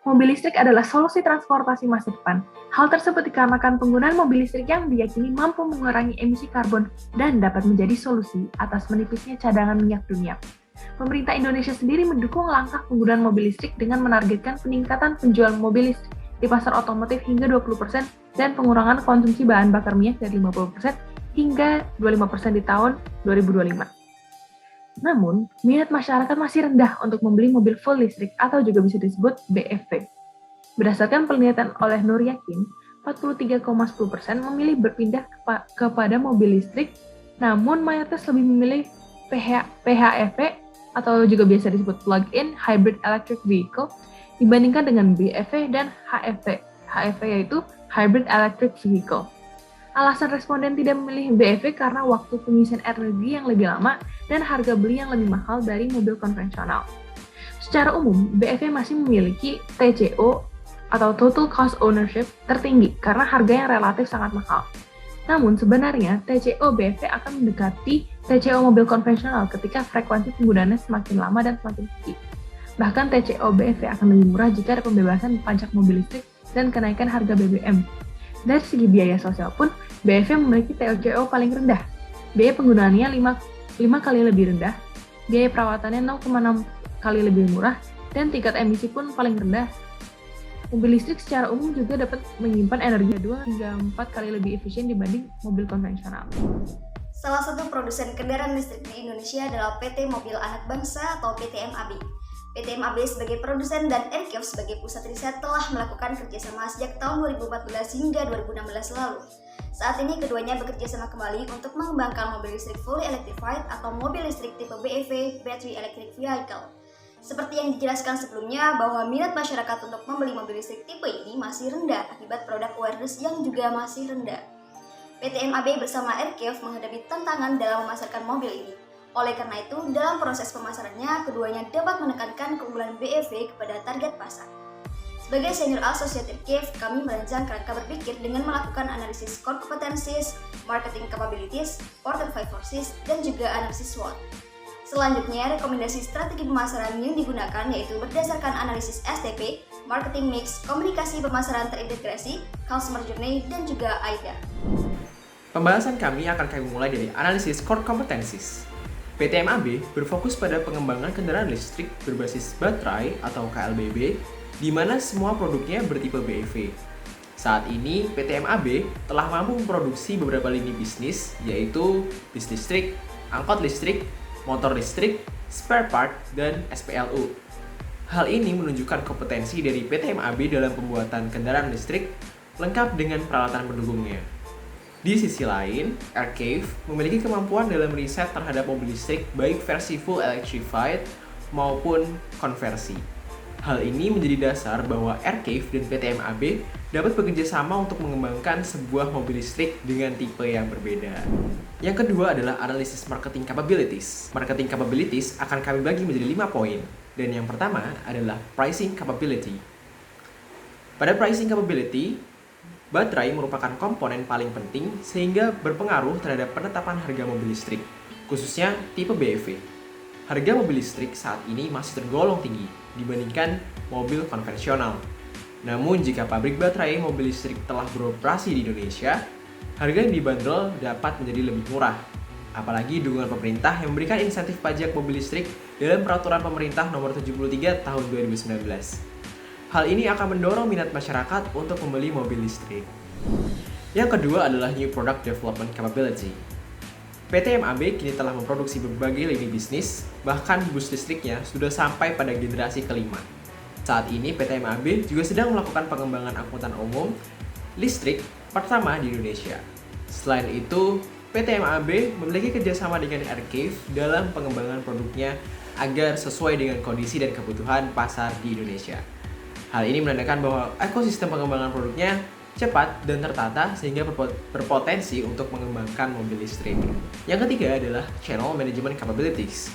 Mobil listrik adalah solusi transportasi masa depan. Hal tersebut dikarenakan penggunaan mobil listrik yang diyakini mampu mengurangi emisi karbon dan dapat menjadi solusi atas menipisnya cadangan minyak dunia. Pemerintah Indonesia sendiri mendukung langkah penggunaan mobil listrik dengan menargetkan peningkatan penjualan mobil listrik di pasar otomotif hingga 20% dan pengurangan konsumsi bahan bakar minyak dari 50% hingga 25% di tahun 2025. Namun, minat masyarakat masih rendah untuk membeli mobil full listrik atau juga bisa disebut BEV. Berdasarkan penelitian oleh Nur Yakin, 43,10% memilih berpindah kepada mobil listrik, namun mayoritas lebih memilih PHEV atau juga biasa disebut plug-in hybrid electric vehicle dibandingkan dengan BEV dan HEV. HEV yaitu hybrid electric vehicle. Alasan responden tidak memilih BEV karena waktu pengisian energi yang lebih lama dan harga beli yang lebih mahal dari mobil konvensional. Secara umum, BEV masih memiliki TCO atau Total Cost Ownership tertinggi karena harga yang relatif sangat mahal. Namun sebenarnya TCO BEV akan mendekati TCO mobil konvensional ketika frekuensi penggunaannya semakin lama dan semakin tinggi. Bahkan TCO BEV akan lebih murah jika ada pembebasan pajak mobil listrik dan kenaikan harga BBM. Dari segi biaya sosial pun, BEV memiliki TCO paling rendah. Biaya penggunaannya 5 kali lebih rendah, biaya perawatannya 0,6 kali lebih murah, dan tingkat emisi pun paling rendah. Mobil listrik secara umum juga dapat menyimpan energi 2 hingga 4 kali lebih efisien dibanding mobil konvensional. Salah satu produsen kendaraan listrik di Indonesia adalah PT Mobil Anak Bangsa atau PT MAB. PT MAB sebagai produsen dan Aircave sebagai pusat riset telah melakukan kerjasama sejak tahun 2014 hingga 2016 lalu. Saat ini keduanya bekerja sama kembali untuk mengembangkan mobil listrik fully electrified atau mobil listrik tipe BEV (Battery Electric Vehicle). Seperti yang dijelaskan sebelumnya bahwa minat masyarakat untuk membeli mobil listrik tipe ini masih rendah akibat produk awareness yang juga masih rendah. PT MAB bersama Aircave menghadapi tantangan dalam memasarkan mobil ini. Oleh karena itu, dalam proses pemasarannya, keduanya dapat menekankan keunggulan BEV kepada target pasar. Sebagai Senior Associate Aircave, kami merancang kerangka berpikir dengan melakukan analisis core competencies, marketing capabilities, portfolio forces, dan juga analisis SWOT. Selanjutnya, rekomendasi strategi pemasaran yang digunakan yaitu berdasarkan analisis STP, marketing mix, komunikasi pemasaran terintegrasi, customer journey, dan juga AIDA. Pembahasan kami akan kami mulai dari analisis core competencies. PT MAB berfokus pada pengembangan kendaraan listrik berbasis baterai atau KLBB, di mana semua produknya bertipe BEV. Saat ini, PT MAB telah mampu memproduksi beberapa lini bisnis, yaitu bis listrik, angkot listrik, motor listrik, spare part, dan SPLU. Hal ini menunjukkan kompetensi dari PT MAB dalam pembuatan kendaraan listrik, lengkap dengan peralatan pendukungnya. Di sisi lain, Aircave memiliki kemampuan dalam riset terhadap mobil listrik baik versi full electrified maupun konversi. Hal ini menjadi dasar bahwa Aircave dan PT MAB dapat bekerja sama untuk mengembangkan sebuah mobil listrik dengan tipe yang berbeda. Yang kedua adalah analisis marketing capabilities. Marketing capabilities akan kami bagi menjadi 5 poin. Dan yang pertama adalah pricing capability. Pada pricing capability, baterai merupakan komponen paling penting sehingga berpengaruh terhadap penetapan harga mobil listrik, khususnya tipe BEV. Harga mobil listrik saat ini masih tergolong tinggi dibandingkan mobil konvensional. Namun jika pabrik baterai mobil listrik telah beroperasi di Indonesia, harga yang dibanderol dapat menjadi lebih murah. Apalagi dukungan pemerintah yang memberikan insentif pajak mobil listrik dalam Peraturan Pemerintah Nomor 73 Tahun 2019. Hal ini akan mendorong minat masyarakat untuk membeli mobil listrik. Yang kedua adalah New Product Development Capability. PT MAB kini telah memproduksi berbagai lini bisnis, bahkan bus listriknya sudah sampai pada generasi kelima. Saat ini PT MAB juga sedang melakukan pengembangan angkutan umum listrik pertama di Indonesia. Selain itu, PT MAB memiliki kerjasama dengan Aircave dalam pengembangan produknya agar sesuai dengan kondisi dan kebutuhan pasar di Indonesia. Hal ini menandakan bahwa ekosistem pengembangan produknya cepat dan tertata sehingga berpotensi untuk mengembangkan mobil listrik. Yang ketiga adalah Channel Management Capabilities.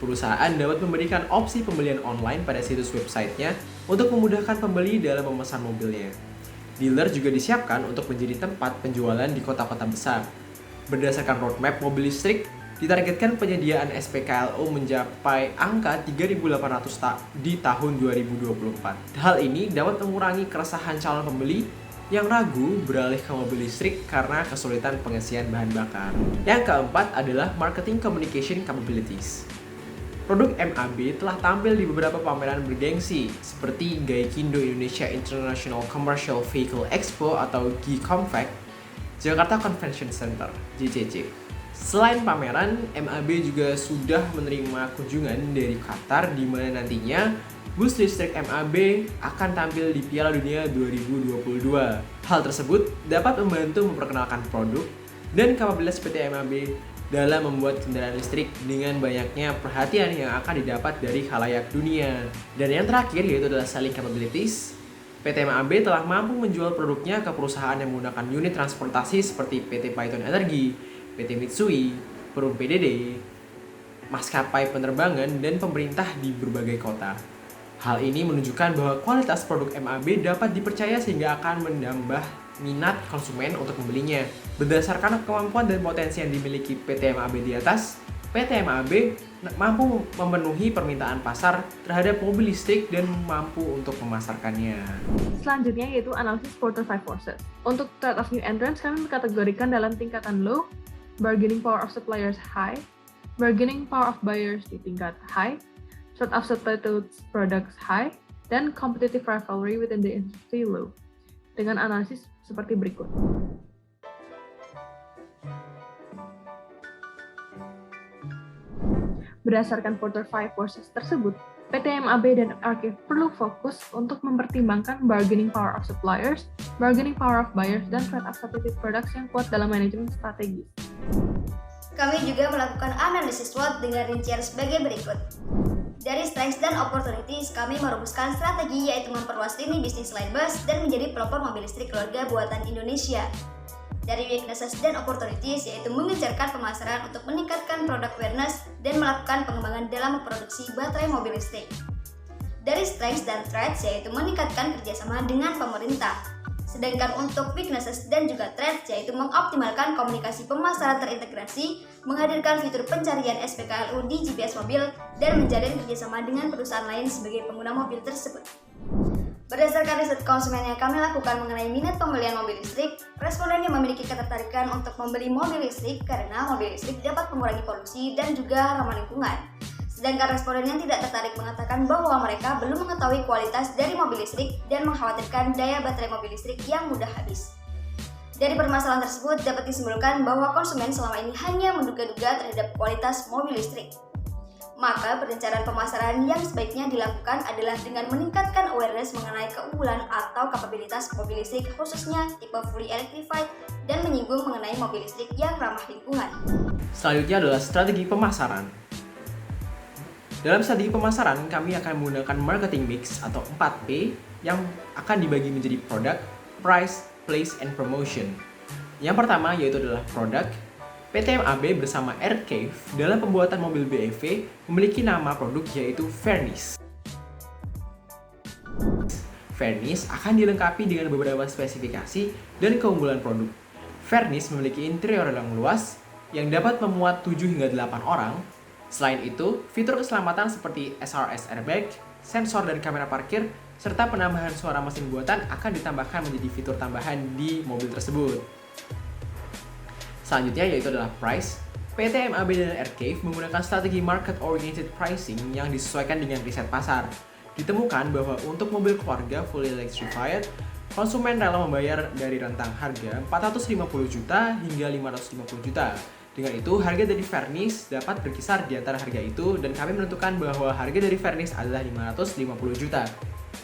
Perusahaan dapat memberikan opsi pembelian online pada situs websitenya untuk memudahkan pembeli dalam memesan mobilnya. Dealer juga disiapkan untuk menjadi tempat penjualan di kota-kota besar. Berdasarkan roadmap mobil listrik, Ditargetkan penyediaan SPKLO mencapai angka 3.800 di tahun 2024. Hal ini dapat mengurangi keresahan calon pembeli yang ragu beralih ke mobil listrik karena kesulitan pengisian bahan bakar. Yang keempat adalah marketing communication capabilities. Produk MAB telah tampil di beberapa pameran bergengsi seperti Gaikindo Indonesia International Commercial Vehicle Expo atau GComFEC, Jakarta Convention Center (JCC). Selain pameran, MAB juga sudah menerima kunjungan dari Qatar di mana nantinya bus listrik MAB akan tampil di Piala Dunia 2022. Hal tersebut dapat membantu memperkenalkan produk dan kapabilitas PT MAB dalam membuat kendaraan listrik dengan banyaknya perhatian yang akan didapat dari khalayak dunia. Dan yang terakhir yaitu adalah selling capabilities. PT MAB telah mampu menjual produknya ke perusahaan yang menggunakan unit transportasi seperti PT Python Energy, PT Mitsui, Perum PDD, maskapai penerbangan, dan pemerintah di berbagai kota. Hal ini menunjukkan bahwa kualitas produk MAB dapat dipercaya sehingga akan menambah minat konsumen untuk membelinya. Berdasarkan kemampuan dan potensi yang dimiliki PT MAB di atas, PT MAB mampu memenuhi permintaan pasar terhadap mobil listrik dan mampu untuk memasarkannya. Selanjutnya yaitu analisis Porter 5 Forces. Untuk threat of new entrants, kami mengkategorikan dalam tingkatan low, bargaining power of suppliers high, bargaining power of buyers di tingkat high, threat of substitute products high, dan competitive rivalry within the industry low. Dengan analisis seperti berikut. Berdasarkan Porter 5 Forces tersebut, PT MAB dan Archive perlu fokus untuk mempertimbangkan bargaining power of suppliers, bargaining power of buyers, dan threat of substitute products yang kuat dalam manajemen strategis. Kami juga melakukan analisis SWOT dengan rincian sebagai berikut. Dari strengths dan opportunities, kami merumuskan strategi yaitu memperluas lini bisnis line bus dan menjadi pelopor mobil listrik keluarga buatan Indonesia. Dari weaknesses dan opportunities yaitu mengencarkan pemasaran untuk meningkatkan produk awareness dan melakukan pengembangan dalam memproduksi baterai mobil listrik. Dari strengths dan threats yaitu meningkatkan kerjasama dengan pemerintah. Sedangkan untuk weaknesses dan juga threats yaitu mengoptimalkan komunikasi pemasaran terintegrasi, menghadirkan fitur pencarian SPKLU di GPS mobil, dan menjalin kerjasama dengan perusahaan lain sebagai pengguna mobil tersebut. Berdasarkan riset konsumen yang kami lakukan mengenai minat pembelian mobil listrik, responden yang memiliki ketertarikan untuk membeli mobil listrik karena mobil listrik dapat mengurangi polusi dan juga ramah lingkungan. Sedangkan responden yang tidak tertarik mengatakan bahwa mereka belum mengetahui kualitas dari mobil listrik dan mengkhawatirkan daya baterai mobil listrik yang mudah habis. Dari permasalahan tersebut dapat disimpulkan bahwa konsumen selama ini hanya menduga-duga terhadap kualitas mobil listrik. Maka perencanaan pemasaran yang sebaiknya dilakukan adalah dengan meningkatkan awareness mengenai keunggulan atau kapabilitas mobil listrik khususnya tipe fully electrified dan menyinggung mengenai mobil listrik yang ramah lingkungan. Selanjutnya adalah strategi pemasaran. Dalam strategi pemasaran, kami akan menggunakan marketing mix atau 4P yang akan dibagi menjadi product, price, place, and promotion. Yang pertama yaitu adalah product. PT MAB bersama Archive dalam pembuatan mobil BEV memiliki nama produk yaitu Fairness. Fairness akan dilengkapi dengan beberapa spesifikasi dan keunggulan produk. Fairness memiliki interior yang luas yang dapat memuat 7 hingga 8 orang. Selain itu, fitur keselamatan seperti SRS airbag, sensor dan kamera parkir, serta penambahan suara mesin buatan akan ditambahkan menjadi fitur tambahan di mobil tersebut. Selanjutnya yaitu adalah price. PT MAB dan Archive menggunakan strategi market-oriented pricing yang disesuaikan dengan riset pasar. Ditemukan bahwa untuk mobil keluarga fully electrified, konsumen rela membayar dari rentang harga 450 juta hingga 550 juta. Dengan itu, harga dari Fairness dapat berkisar di antara harga itu dan kami menentukan bahwa harga dari Fairness adalah 550 juta.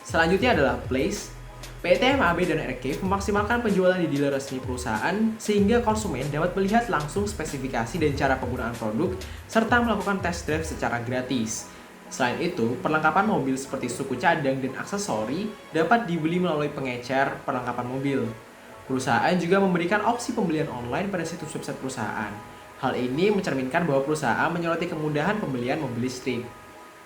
Selanjutnya adalah place. PT MAB dan Archive memaksimalkan penjualan di dealer resmi perusahaan sehingga konsumen dapat melihat langsung spesifikasi dan cara penggunaan produk serta melakukan test drive secara gratis. Selain itu, perlengkapan mobil seperti suku cadang dan aksesori dapat dibeli melalui pengecer perlengkapan mobil. Perusahaan juga memberikan opsi pembelian online pada situs website perusahaan. Hal ini mencerminkan bahwa perusahaan menyoroti kemudahan pembelian mobil listrik.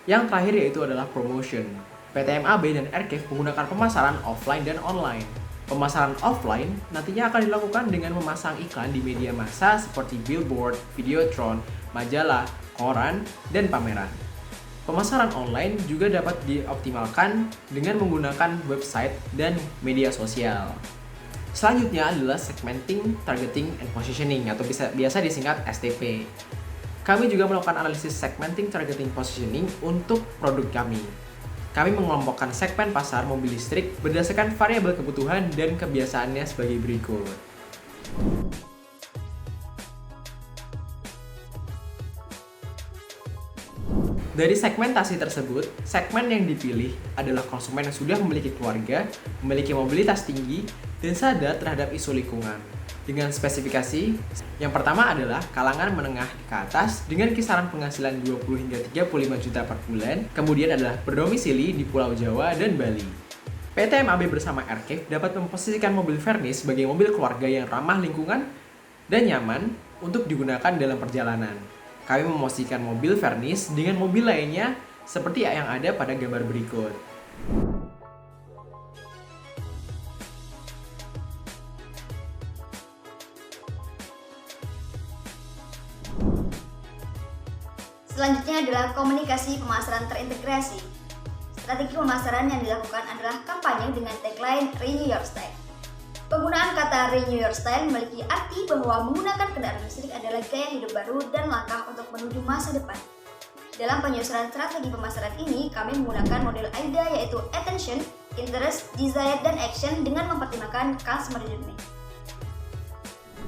Yang terakhir yaitu adalah promotion. PT MAB dan Archive menggunakan pemasaran offline dan online. Pemasaran offline nantinya akan dilakukan dengan memasang iklan di media massa seperti billboard, videotron, majalah, koran, dan pameran. Pemasaran online juga dapat dioptimalkan dengan menggunakan website dan media sosial. Selanjutnya adalah segmenting, targeting, and positioning atau biasa disingkat STP. Kami juga melakukan analisis segmenting, targeting, positioning untuk produk kami. Kami mengelompokkan segmen pasar mobil listrik berdasarkan variabel kebutuhan dan kebiasaannya sebagai berikut. Dari segmentasi tersebut, segmen yang dipilih adalah konsumen yang sudah memiliki keluarga, memiliki mobilitas tinggi, dan sadar terhadap isu lingkungan. Dengan spesifikasi, yang pertama adalah kalangan menengah ke atas dengan kisaran penghasilan 20 hingga 35 juta per bulan, kemudian adalah berdomisili di Pulau Jawa dan Bali. PT MAB bersama Aircave dapat memposisikan mobil Vernis sebagai mobil keluarga yang ramah lingkungan dan nyaman untuk digunakan dalam perjalanan. Kami memposisikan mobil Vernis dengan mobil lainnya seperti yang ada pada gambar berikut. Selanjutnya adalah komunikasi pemasaran terintegrasi. Strategi pemasaran yang dilakukan adalah kampanye dengan tagline Renew Your Style. Penggunaan kata Renew Your Style memiliki arti bahwa menggunakan kendaraan listrik adalah gaya hidup baru dan langkah untuk menuju masa depan. Dalam penyusunan strategi pemasaran ini, kami menggunakan model AIDA yaitu Attention, Interest, Desire, dan Action dengan mempertimbangkan customer journey.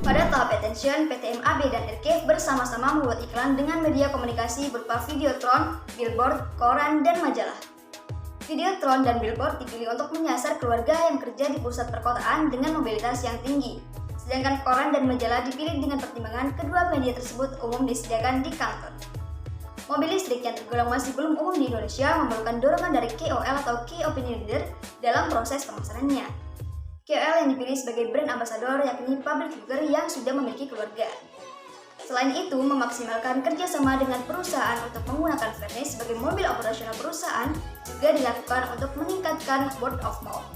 Pada tahap attention, PT MAB dan Aircave bersama-sama membuat iklan dengan media komunikasi berupa videotron, billboard, koran, dan majalah. Videotron dan billboard dipilih untuk menyasar keluarga yang bekerja di pusat perkotaan dengan mobilitas yang tinggi. Sedangkan koran dan majalah dipilih dengan pertimbangan kedua media tersebut umum disediakan di kantor. Mobil listrik yang tergolong masih belum umum di Indonesia memerlukan dorongan dari KOL atau Key Opinion Leader dalam proses pemasarannya. KOL yang dipilih sebagai brand ambassador yakni public figure yang sudah memiliki keluarga. Selain itu, memaksimalkan kerjasama dengan perusahaan untuk menggunakan Vernis sebagai mobil operasional perusahaan juga dilakukan untuk meningkatkan word of mouth.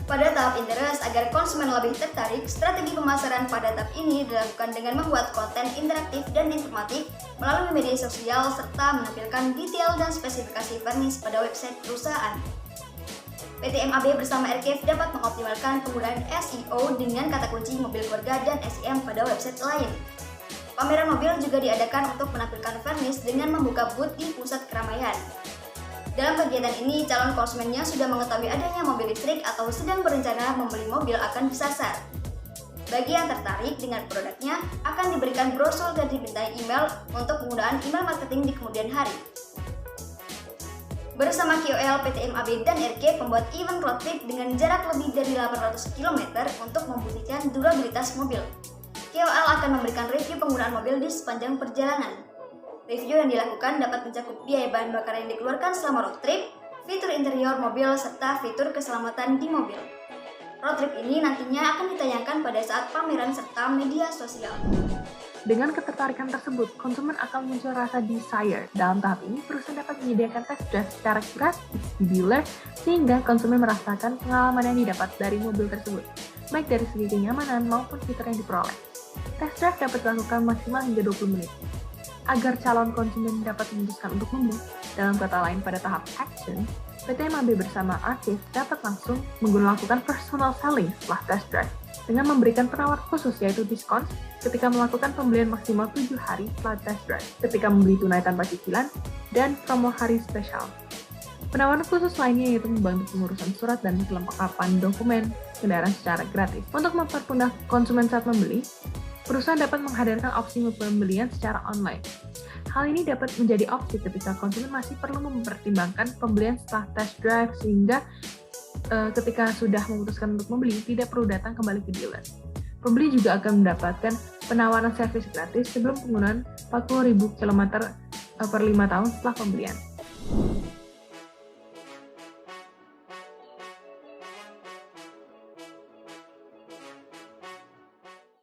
Pada tahap interest, agar konsumen lebih tertarik, strategi pemasaran pada tahap ini dilakukan dengan membuat konten interaktif dan informatif melalui media sosial serta menampilkan detail dan spesifikasi Vernis pada website perusahaan. PT MAB bersama Aircave dapat mengoptimalkan penggunaan SEO dengan kata kunci mobil keluarga dan SEM pada website lain. Pameran mobil juga diadakan untuk menampilkan Vernis dengan membuka booth di pusat keramaian. Dalam kegiatan ini, calon konsumennya sudah mengetahui adanya mobil listrik atau sedang berencana membeli mobil akan disasar. Bagi yang tertarik dengan produknya, akan diberikan brosur dan dibintai email untuk penggunaan email marketing di kemudian hari. Bersama KOL, PT MAB dan Aircave membuat event road trip dengan jarak lebih dari 800 km untuk membuktikan durabilitas mobil. KOL akan memberikan review penggunaan mobil di sepanjang perjalanan. Review yang dilakukan dapat mencakup biaya bahan bakar yang dikeluarkan selama road trip, fitur interior mobil, serta fitur keselamatan di mobil. Road trip ini nantinya akan ditayangkan pada saat pameran serta media sosial. Dengan ketertarikan tersebut, konsumen akan muncul rasa desire. Dalam tahap ini, perusahaan dapat menyediakan test drive secara gratis di dealer, sehingga konsumen merasakan pengalaman yang didapat dari mobil tersebut, baik dari segi kenyamanan maupun fitur yang diperoleh. Test drive dapat dilakukan maksimal hingga 20 menit. Agar calon konsumen dapat memutuskan untuk membeli, dalam kata lain pada tahap action, PT MAB bersama Aircave dapat langsung melakukan personal selling setelah test drive, dengan memberikan penawaran khusus yaitu diskon ketika melakukan pembelian maksimal 7 hari setelah test drive, ketika membeli tunai tanpa cicilan, dan promo hari spesial. Penawaran khusus lainnya yaitu membantu pengurusan surat dan kelengkapan dokumen kendaraan secara gratis. Untuk mempermudah konsumen saat membeli, perusahaan dapat menghadirkan opsi pembelian secara online. Hal ini dapat menjadi opsi ketika konsumen masih perlu mempertimbangkan pembelian setelah test drive, sehingga ketika sudah memutuskan untuk membeli, tidak perlu datang kembali ke dealer. Pembeli juga akan mendapatkan penawaran servis gratis sebelum penggunaan 40.000 km per 5 tahun setelah pembelian.